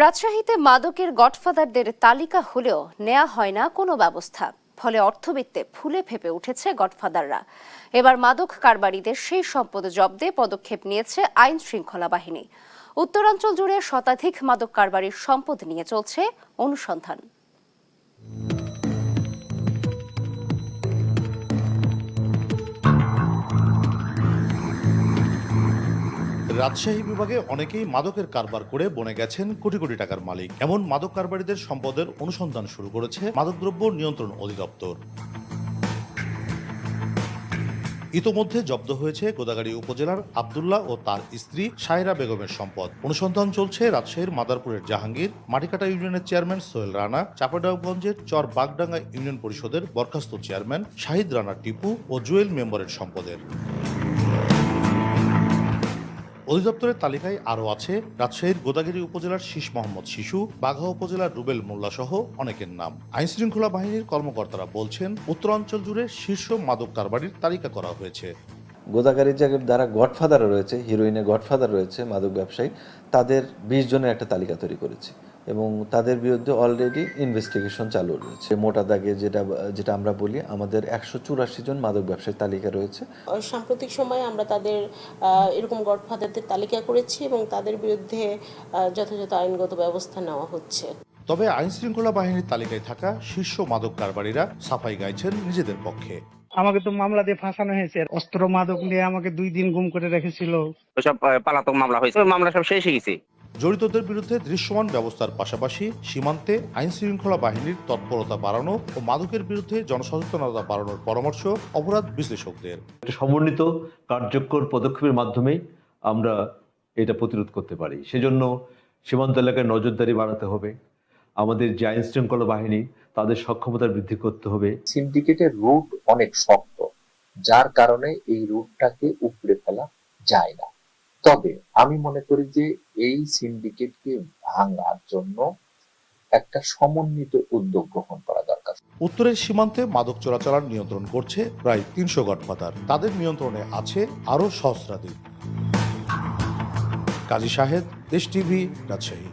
রাজশাহীতে মাদকের গডফাদারদের তালিকা হলেও নেওয়া হয় না কোনো ব্যবস্থা। ফলে অর্থবিত্তে ফুলে ফেপে উঠেছে গডফাদাররা। এবার মাদক কারবারিদের সেই সম্পদ জব্দে পদক্ষেপ নিয়েছে আইন শৃঙ্খলা বাহিনী। উত্তরাঞ্চল জুড়ে শতাধিক মাদক কারবারির সম্পদ নিয়ে চলছে অনুসন্ধান। রাজশাহী বিভাগে অনেকেই মাদকের কারবার করে বনে গেছেন কোটি কোটি টাকার মালিক। এমন মাদক কারবারিদের সম্পদের অনুসন্ধান শুরু করেছে মাদকদ্রব্য নিয়ন্ত্রণ অধিদপ্তর। ইতোমধ্যে জব্দ হয়েছে গোদাগাড়ী উপজেলার আব্দুল্লাহ ও তার স্ত্রী সায়রা বেগমের সম্পদ। অনুসন্ধান চলছে রাজশাহীর মাদারপুরের জাহাঙ্গীর, মাটিকাটা ইউনিয়নের চেয়ারম্যান সোহেল রানা, চাঁপাডাবগঞ্জের চর বাগডাঙ্গা ইউনিয়ন পরিষদের বরখাস্ত চেয়ারম্যান শাহিদ রানা টিপু ও জুয়েল মেম্বারের সম্পদের। অধিদপ্তরের তালিকায় আরও আছে রাজশাহীর গোদাগাড়ী উপজেলার শীষ মোহাম্মদ শিশু, বাঘা উপজেলার রুবেল মোল্লা সহ অনেকের নাম। আইন শৃঙ্খলা বাহিনীর কর্মকর্তারা বলছেন, উত্তরাঞ্চল জুড়ে শীর্ষ মাদক কারবারির তালিকা করা হয়েছে। গোদাগাড়ির যারা গডফাদার রয়েছে, হিরোইনের গডফাদার রয়েছে, মাদক ব্যবসায়ী, তাদের 20 জনের একটা তালিকা তৈরি করেছে এবং তাদের বিরুদ্ধে অলরেডি ইনভেস্টিগেশন চালু রয়েছে। মোটা দাগে যেটা আমরা বলি, আমাদের 184 জন মাদক ব্যবসায়ীর তালিকা রয়েছে। সাম্প্রতিক সময়ে আমরা তাদের এরকম গডফাদারদের তালিকা করেছি এবং তাদের বিরুদ্ধে যথাযথ আইনগত ব্যবস্থা নেওয়া হচ্ছে। তবে আইন শৃঙ্খলা বাহিনীর তালিকায় থাকা শীর্ষ মাদক কারবারিরা সাফাই গাইছেন নিজেদের পক্ষে। আমাকে তো মামলা দিয়ে ফাঁসানো হয়েছে, অস্ত্র মাদক নিয়ে আমাকে 2 দিন গুম করে রেখেছিল। সব পালাতক মামলা হয়েছে, মামলা সব শেষ হয়ে গেছে। জড়িতদের বিরুদ্ধে দৃশ্যমান ব্যবস্থার পাশাপাশি সীমান্তে আইন শৃঙ্খলা বাহিনীর তৎপরতা বাড়ানো ও মাদকের বিরুদ্ধে জনসচেতনতা বাড়ানোর পরামর্শ অপরাধ বিশ্লেষকদের। সমন্বিত কার্যকর পদক্ষেপের মাধ্যমে আমরা এটা প্রতিরোধ করতে পারি। সেজন্য সীমান্ত এলাকায় নজরদারি বাড়াতে হবে, আমাদের যে আইন শৃঙ্খলা বাহিনী তাদের সক্ষমতা বৃদ্ধি করতে হবে। সিন্ডিকেটের রুট অনেক শক্ত, যার কারণে এই রুটটাকে উপড়ে ফেলা যায় না। তবে আমি মনে করি যে এই সিন্ডিকেটকে ভাঙার জন্য একটা সমন্বিত উদ্যোগ গ্রহণ করা দরকার। উত্তরের সীমান্তে মাদক চোরাচালান নিয়ন্ত্রণ করছে প্রায় 300 গডফাদার। তাদের নিয়ন্ত্রণে আছে আরও সহস্রাধিক। কাজী শাহেদ, দেশ টিভি, রাজশাহী।